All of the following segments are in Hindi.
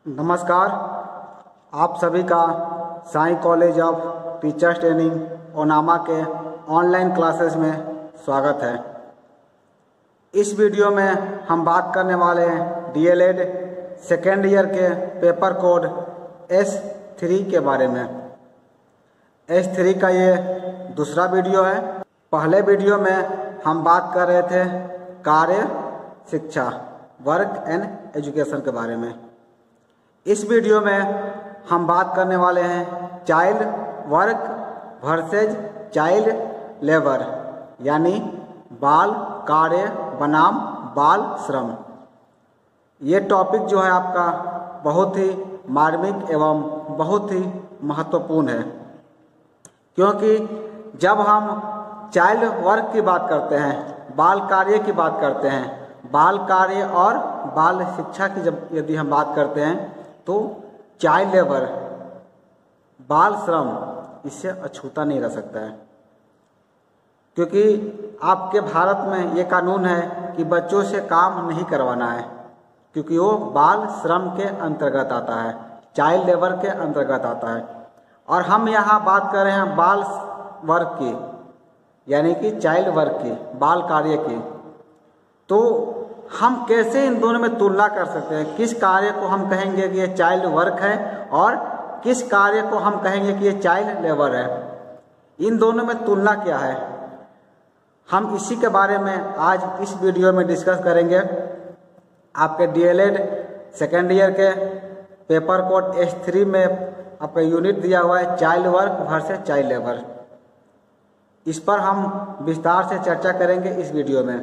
नमस्कार। आप सभी का Sai college of teachers training Onama के ऑनलाइन क्लासेस में स्वागत है। इस वीडियो में हम बात करने वाले हैं डीएलएड सेकेंड ईयर के पेपर कोड S3 के बारे में। S3 का ये दूसरा वीडियो है। पहले वीडियो में हम बात कर रहे थे कार्य शिक्षा वर्क एंड एजुकेशन के बारे में। इस वीडियो में हम बात करने वाले हैं child work versus child labour, यानी बाल कार्य बनाम बाल श्रम। ये टॉपिक जो है आपका बहुत ही मार्मिक एवं बहुत ही महत्वपूर्ण है, क्योंकि जब हम चाइल्ड वर्क की बात करते हैं, बाल कार्य की बात करते हैं, बाल कार्य और बाल शिक्षा की जब यदि हम बात करते हैं तो चाइल्ड लेबर बाल श्रम इससे अछूता नहीं रह सकता है। क्योंकि आपके भारत में ये कानून है कि बच्चों से काम नहीं करवाना है, क्योंकि वो बाल श्रम के अंतर्गत आता है, चाइल्ड लेबर के अंतर्गत आता है। और हम यहाँ बात कर रहे हैं बाल वर्क की, यानी कि चाइल्ड वर्क की, बाल कार्य की। तो हम कैसे इन दोनों में तुलना कर सकते हैं? किस कार्य को हम कहेंगे कि ये चाइल्ड वर्क है और किस कार्य को हम कहेंगे कि ये चाइल्ड लेबर है? इन दोनों में तुलना क्या है, हम इसी के बारे में आज इस वीडियो में डिस्कस करेंगे। आपके डीएलएड सेकेंड ईयर के पेपर कोड S3 में आपका यूनिट दिया हुआ है child work versus child labour. इस पर हम विस्तार से चर्चा करेंगे इस वीडियो में।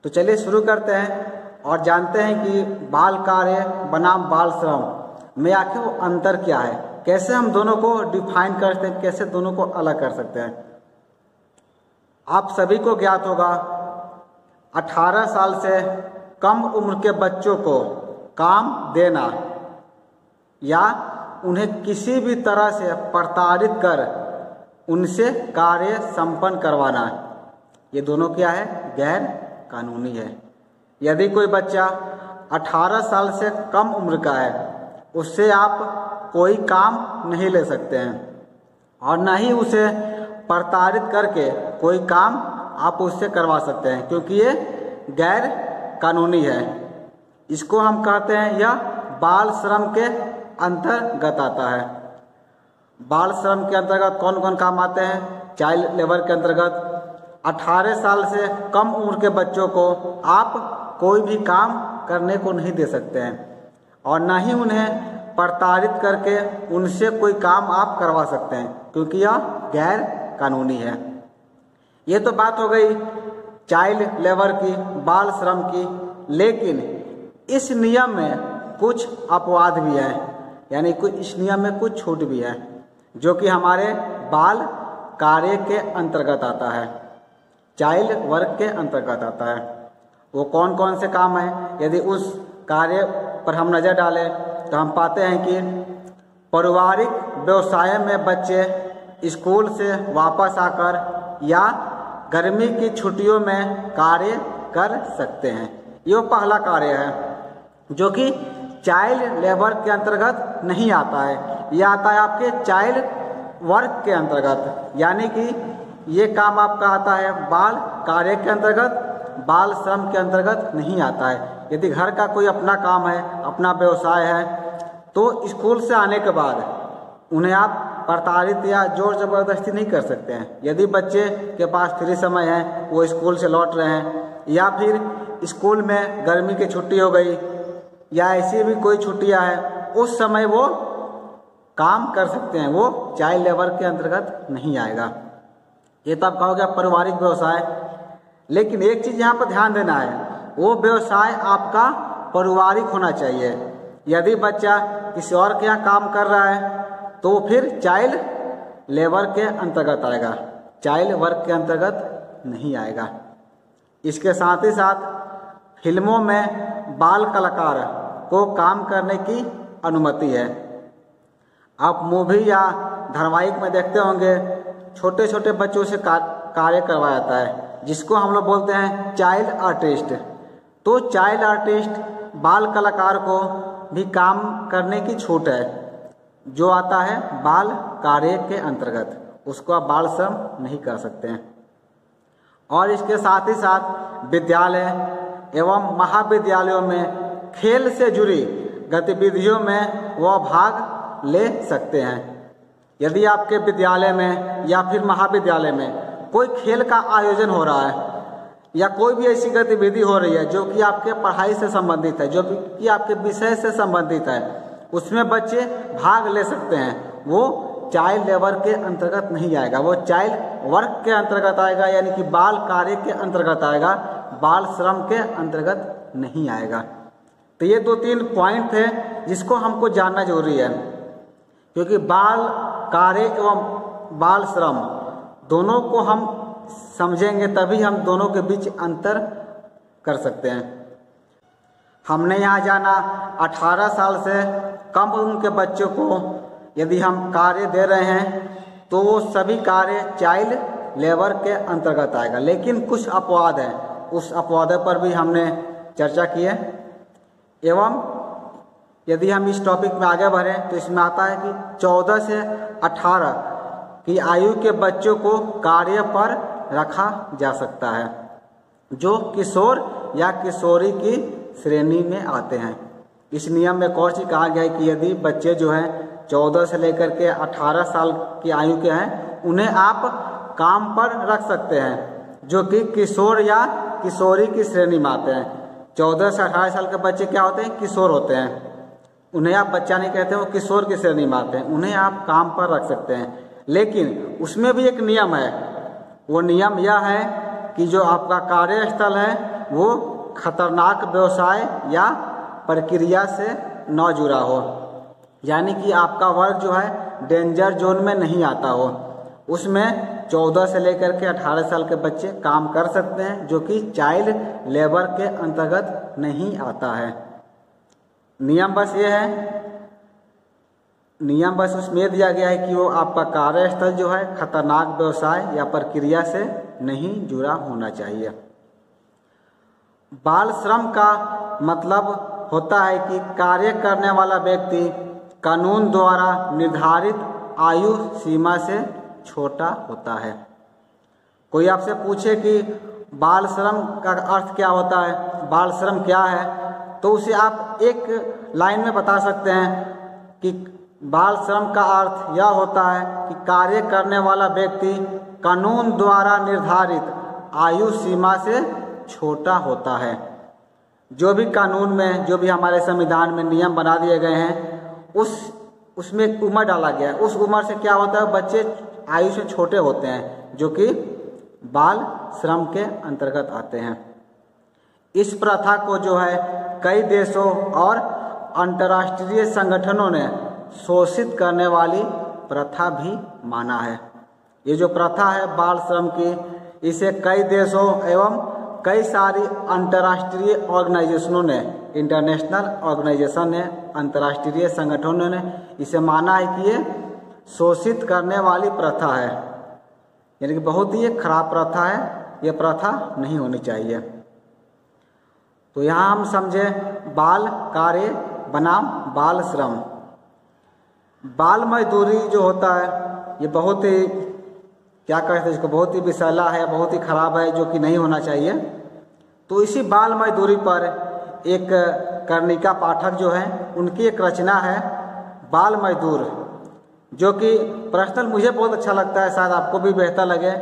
तो चलिए शुरू करते हैं और जानते हैं कि बाल कार्य बनाम बाल श्रम में आखिर वो अंतर क्या है, कैसे हम दोनों को डिफाइन करते हैं, कैसे दोनों को अलग कर सकते हैं। आप सभी को ज्ञात होगा 18 साल से कम उम्र के बच्चों को काम देना या उन्हें किसी भी तरह से प्रताड़ित कर उनसे कार्य संपन्न करवाना, ये दोनों क्या है? गैर कानूनी है। यदि कोई बच्चा 18 साल से कम उम्र का है, उससे आप कोई काम नहीं ले सकते हैं और न ही उसे प्रताड़ित करके कोई काम आप उससे करवा सकते हैं, क्योंकि ये गैर कानूनी है। इसको हम कहते हैं यह बाल श्रम के अंतर्गत आता है। बाल श्रम के अंतर्गत कौन कौन काम आते हैं? चाइल्ड लेबर के अंतर्गत 18 साल से कम उम्र के बच्चों को आप कोई भी काम करने को नहीं दे सकते हैं और न ही उन्हें प्रताड़ित करके उनसे कोई काम आप करवा सकते हैं, क्योंकि यह गैर कानूनी है। ये तो बात हो गई चाइल्ड लेबर की, बाल श्रम की। लेकिन इस नियम में कुछ अपवाद भी है, यानी इस नियम में कुछ छूट भी है, जो कि हमारे बाल कार्य के अंतर्गत आता है, चाइल्ड वर्क के अंतर्गत आता है। वो कौन कौन से काम हैं? यदि उस कार्य पर हम नज़र डालें तो हम पाते हैं कि पारिवारिक व्यवसाय में बच्चे स्कूल से वापस आकर या गर्मी की छुट्टियों में कार्य कर सकते हैं। ये पहला कार्य है जो कि चाइल्ड लेबर के अंतर्गत नहीं आता है, ये आता है आपके चाइल्ड वर्क के अंतर्गत, यानी कि ये काम आपका आता है बाल कार्य के अंतर्गत, बाल श्रम के अंतर्गत नहीं आता है। यदि घर का कोई अपना काम है, अपना व्यवसाय है, तो स्कूल से आने के बाद उन्हें आप प्रताड़ित या जोर जबरदस्ती नहीं कर सकते हैं। यदि बच्चे के पास फ्री समय है, वो स्कूल से लौट रहे हैं, या फिर स्कूल में गर्मी की छुट्टी हो गई या ऐसी भी कोई छुट्टियां हैं, उस समय वो काम कर सकते हैं, वो चाइल्ड लेबर के अंतर्गत नहीं आएगा। ये तो आप कहोगे पारिवारिक व्यवसाय, लेकिन एक चीज यहाँ पर ध्यान देना है, वो व्यवसाय आपका पारिवारिक होना चाहिए। यदि बच्चा किसी और के यहाँ काम कर रहा है तो फिर चाइल्ड लेबर के अंतर्गत आएगा, चाइल्ड वर्क के अंतर्गत नहीं आएगा। इसके साथ ही साथ फिल्मों में बाल कलाकार को काम करने की अनुमति है। आप मूवी या धारावाहिक में देखते होंगे छोटे छोटे बच्चों से कार्य करवाया जाता है, जिसको हम लोग बोलते हैं चाइल्ड आर्टिस्ट। तो चाइल्ड आर्टिस्ट बाल कलाकार को भी काम करने की छूट है, जो आता है बाल कार्य के अंतर्गत, उसको आप बाल श्रम नहीं कर सकते हैं। और इसके साथ ही साथ विद्यालय एवं महाविद्यालयों में खेल से जुड़ी गतिविधियों में वह भाग ले सकते हैं। यदि आपके विद्यालय में या फिर महाविद्यालय में कोई खेल का आयोजन हो रहा है या कोई भी ऐसी गतिविधि हो रही है जो कि आपके पढ़ाई से संबंधित है, जो कि आपके विषय से संबंधित है, उसमें बच्चे भाग ले सकते हैं। वो चाइल्ड लेबर के अंतर्गत नहीं आएगा, वो चाइल्ड वर्क के अंतर्गत आएगा, यानी कि बाल कार्य के अंतर्गत आएगा, बाल श्रम के अंतर्गत नहीं आएगा। तो ये 2-3 पॉइंट थे जिसको हमको जानना जरूरी है, क्योंकि बाल कार्य एवं बाल श्रम दोनों को हम समझेंगे तभी हम दोनों के बीच अंतर कर सकते हैं। हमने यहाँ जाना 18 साल से कम उम्र के बच्चों को यदि हम कार्य दे रहे हैं तो वो सभी कार्य चाइल्ड लेबर के अंतर्गत आएगा, लेकिन कुछ अपवाद हैं, उस अपवादों पर भी हमने चर्चा की है। एवं यदि हम इस टॉपिक में आगे बढ़ें तो इसमें आता है कि 14 से 18 की आयु के बच्चों को कार्य पर रखा जा सकता है, जो किशोर या किशोरी की श्रेणी में आते हैं। इस नियम में कौन सी कहा गया है कि यदि बच्चे जो हैं 14 से लेकर के 18 साल की आयु के हैं, उन्हें आप काम पर रख सकते हैं, जो कि किशोर या किशोरी की श्रेणी में आते हैं। 14 से 18 साल के बच्चे क्या होते हैं? किशोर होते हैं। उन्हें आप बच्चा नहीं कहते, वो किशोर की श्रेणी में आते हैं, उन्हें आप काम पर रख सकते हैं। लेकिन उसमें भी एक नियम है, वो नियम यह है कि जो आपका कार्यस्थल है वो खतरनाक व्यवसाय या प्रक्रिया से न जुड़ा हो, यानी कि आपका वर्क जो है डेंजर जोन में नहीं आता हो। उसमें 14 से लेकर के 18 साल के बच्चे काम कर सकते हैं, जो कि चाइल्ड लेबर के अंतर्गत नहीं आता है। नियम बस ये है, नियम बस उसमें दिया गया है कि वो आपका कार्यस्थल जो है खतरनाक व्यवसाय या प्रक्रिया से नहीं जुड़ा होना चाहिए। बाल श्रम का मतलब होता है कि कार्य करने वाला व्यक्ति कानून द्वारा निर्धारित आयु सीमा से छोटा होता है। कोई आपसे पूछे कि बाल श्रम का अर्थ क्या होता है, बाल श्रम क्या है, तो उसे आप एक लाइन में बता सकते हैं कि बाल श्रम का अर्थ यह होता है कि कार्य करने वाला व्यक्ति कानून द्वारा निर्धारित आयु सीमा से छोटा होता है। जो भी कानून में, जो भी हमारे संविधान में नियम बना दिए गए हैं, उसमें एक उम्र डाला गया है। उस उम्र से क्या होता है, बच्चे आयु से छोटे होते हैं, जो कि बाल श्रम के अंतर्गत आते हैं। इस प्रथा को जो है कई देशों और अंतर्राष्ट्रीय संगठनों ने शोषित करने वाली प्रथा भी माना है। ये जो प्रथा है बाल श्रम की, इसे कई देशों एवं कई सारी अंतर्राष्ट्रीय ऑर्गेनाइजेशनों ने, इंटरनेशनल ऑर्गेनाइजेशन ने, अंतर्राष्ट्रीय संगठनों ने इसे माना है कि ये शोषित करने वाली प्रथा है, यानी कि बहुत ही खराब प्रथा है, ये प्रथा नहीं होनी चाहिए। तो यहाँ हम समझे बाल कार्य बनाम बाल श्रम। बाल मजदूरी जो होता है ये बहुत ही, क्या कहते हैं इसको, बहुत ही विषैला है, बहुत ही खराब है, जो कि नहीं होना चाहिए। तो इसी बाल मजदूरी पर एक कर्णिका पाठक जो है, उनकी एक रचना है बाल मजदूर, जो कि पर्सनल मुझे बहुत अच्छा लगता है, शायद आपको भी बेहतर लगे।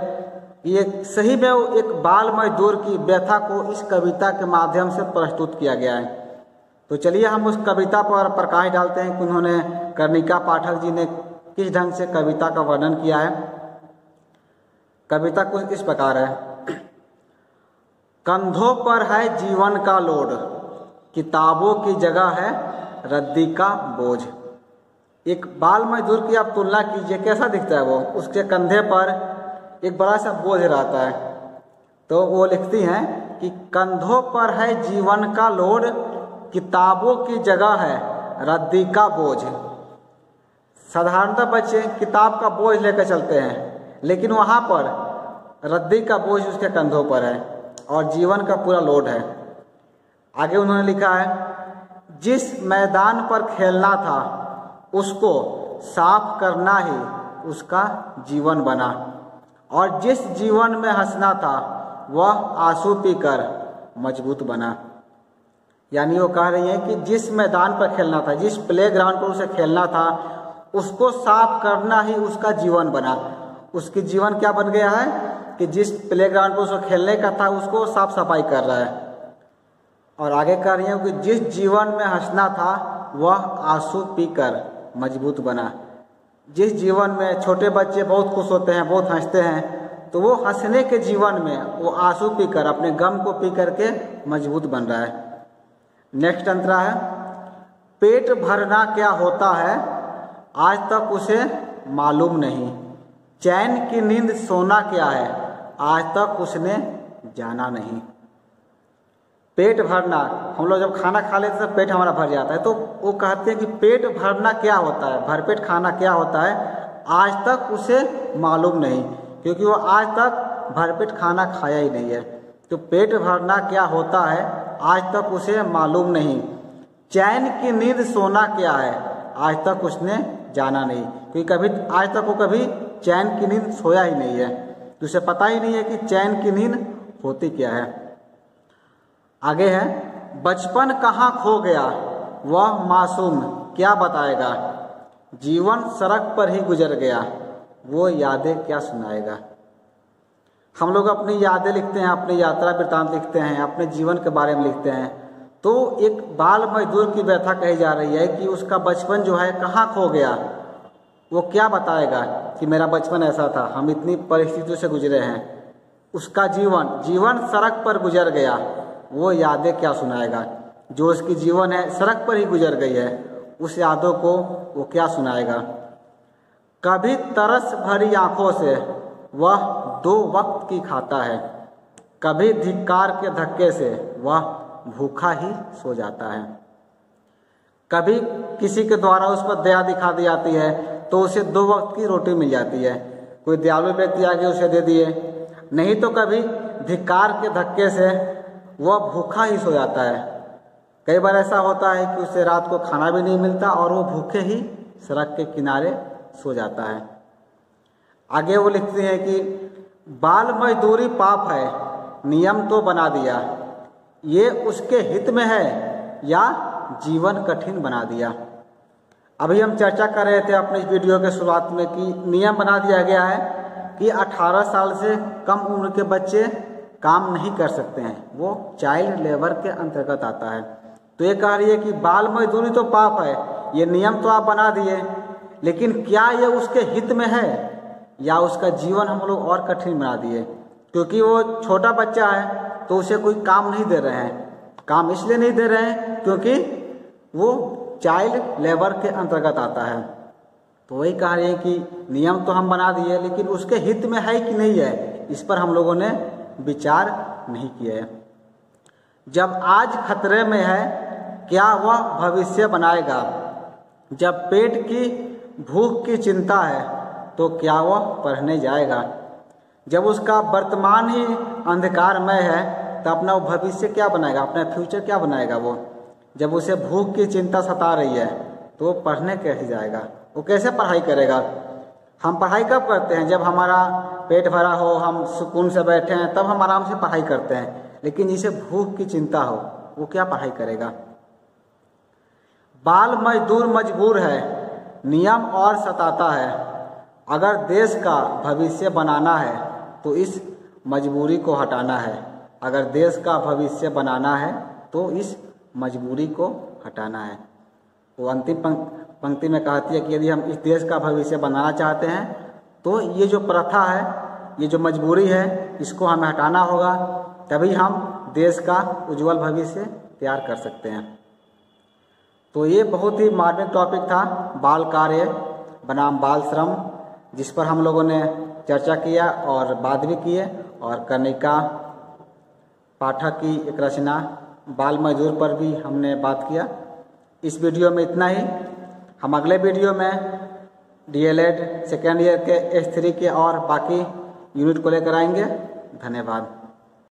ये सही में एक बाल मजदूर की व्यथा को इस कविता के माध्यम से प्रस्तुत किया गया है। तो चलिए हम उस कविता पर प्रकाश डालते हैं कि उन्होंने, कर्णिका पाठक जी ने किस ढंग से कविता का वर्णन किया है। कविता कुछ इस प्रकार है। कंधों पर है जीवन का लोड, किताबों की जगह है रद्दी का बोझ। एक बाल मजदूर की आप तुलना कीजिए, कैसा दिखता है वो, उसके कंधे पर एक बड़ा सा बोझ रहता है। तो वो लिखती हैं कि कंधों पर है जीवन का लोड, किताबों की जगह है रद्दी का बोझ। साधारणतः बच्चे किताब का बोझ लेकर चलते हैं, लेकिन वहाँ पर रद्दी का बोझ उसके कंधों पर है और जीवन का पूरा लोड है। आगे उन्होंने लिखा है, जिस मैदान पर खेलना था उसको साफ करना ही उसका जीवन बना, और जिस जीवन में हंसना था वह आंसू पीकर मजबूत बना। यानी वो कह रही है कि जिस मैदान पर खेलना था, जिस प्लेग्राउंड पर उसे खेलना था, उसको साफ करना ही उसका जीवन बना। उसकी जीवन क्या बन गया है कि जिस प्लेग्राउंड पर उसको खेलने का था उसको साफ सफाई कर रहा है। और आगे कह रही है कि जिस जीवन में हंसना था वह आंसू पीकर मजबूत बना। जिस जीवन में छोटे बच्चे बहुत खुश होते हैं, बहुत हंसते हैं, तो वो हंसने के जीवन में वो आंसू पीकर, अपने गम को पी करके मजबूत बन रहा है। नेक्स्ट अंतरा है, पेट भरना क्या होता है आज तक उसे मालूम नहीं। चैन की नींद सोना क्या है आज तक उसने जाना नहीं। पेट भरना, हम लोग जब खाना खा लेते हैं तो पेट हमारा भर जाता है, तो वो कहते हैं कि पेट भरना क्या होता है, भरपेट खाना क्या होता है आज तक उसे मालूम नहीं, क्योंकि वो आज तक भरपेट खाना खाया ही नहीं है। तो पेट भरना क्या होता है आज तक उसे मालूम नहीं। चैन की नींद सोना क्या है आज तक उसने जाना नहीं, क्योंकि कभी आज तक वो कभी चैन की नींद सोया ही नहीं है, तो उसे पता ही नहीं है कि चैन की नींद होती क्या है। आगे है, बचपन कहाँ खो गया वह मासूम क्या बताएगा। जीवन सड़क पर ही गुजर गया वो यादें क्या सुनाएगा। हम लोग अपनी यादें लिखते हैं, अपनी यात्रा वृत्तांत लिखते हैं, अपने जीवन के बारे में लिखते हैं, तो एक बाल मजदूर की व्यथा कही जा रही है कि उसका बचपन जो है कहाँ खो गया, वो क्या बताएगा कि मेरा बचपन ऐसा था, हम इतनी परिस्थितियों से गुजरे हैं। उसका जीवन सड़क पर गुजर गया वो यादें क्या सुनाएगा। जो उसकी जीवन है सड़क पर ही गुजर गई है, उस यादों को वो क्या सुनाएगा। कभी तरस भरी आंखों से वह 2 वक्त की खाता है, कभी धिक्कार के धक्के से वह भूखा ही सो जाता है। कभी किसी के द्वारा उस पर दया दिखा दी जाती है तो उसे 2 वक्त की रोटी मिल जाती है, कोई दयालु व्यक्ति आगे उसे दे दिए, नहीं तो कभी धिक्कार के धक्के से वह भूखा ही सो जाता है। कई बार ऐसा होता है कि उसे रात को खाना भी नहीं मिलता और वो भूखे ही सड़क के किनारे सो जाता है। आगे वो लिखते हैं कि बाल मजदूरी पाप है नियम तो बना दिया, ये उसके हित में है या जीवन कठिन बना दिया। अभी हम चर्चा कर रहे थे अपने इस वीडियो के शुरुआत में कि नियम बना दिया गया है कि 18 साल से कम उम्र के बच्चे काम नहीं कर सकते हैं, वो चाइल्ड लेबर के अंतर्गत आता है। तो ये कह रही है कि बाल मजदूरी तो पाप है, ये नियम तो आप बना दिए, लेकिन क्या ये उसके हित में है या उसका जीवन हम लोग और कठिन बना दिए। क्योंकि वो छोटा बच्चा है तो उसे कोई काम नहीं दे रहे हैं, काम इसलिए नहीं दे रहे हैं क्योंकि वो चाइल्ड लेबर के अंतर्गत आता है। तो वही कह रही है कि नियम तो हम बना दिए लेकिन उसके हित में है कि नहीं है, इस पर हम लोगों ने विचार नहीं किया है। जब आज खतरे में है क्या वह भविष्य बनाएगा, जब पेट की भूख की चिंता है तो क्या वह पढ़ने जाएगा, जब उसका वर्तमान ही अंधकारमय है तो अपना वो भविष्य क्या बनाएगा, अपना फ्यूचर क्या बनाएगा। वो जब उसे भूख की चिंता सता रही है तो वो पढ़ने कैसे जाएगा, वो कैसे पढ़ाई करेगा। हम पढ़ाई कब करते हैं, जब हमारा पेट भरा हो, हम सुकून से बैठे हैं, तब हम आराम से पढ़ाई करते हैं। लेकिन जिसे भूख की चिंता हो वो क्या पढ़ाई करेगा। बाल मजदूर मजबूर है नियम और सताता है, अगर देश का भविष्य बनाना है तो इस मजबूरी को हटाना है, अगर देश का भविष्य बनाना है तो इस मजबूरी को हटाना है। वो अंतिम पंक्ति में कहती है कि यदि हम इस देश का भविष्य बनाना चाहते हैं तो ये जो प्रथा है, ये जो मजबूरी है, इसको हमें हटाना होगा, तभी हम देश का उज्जवल भविष्य तैयार कर सकते हैं। तो ये बहुत ही मार्मिक टॉपिक था, बाल कार्य बनाम बाल श्रम, जिस पर हम लोगों ने चर्चा किया और बात भी की है। और कर्णिका पाठक की एक रचना बाल मजदूर पर भी हमने बात किया। इस वीडियो में इतना ही। हम अगले वीडियो में DLED सेकेंड ईयर के S3 के और बाकी यूनिट को लेकर आएंगे। धन्यवाद।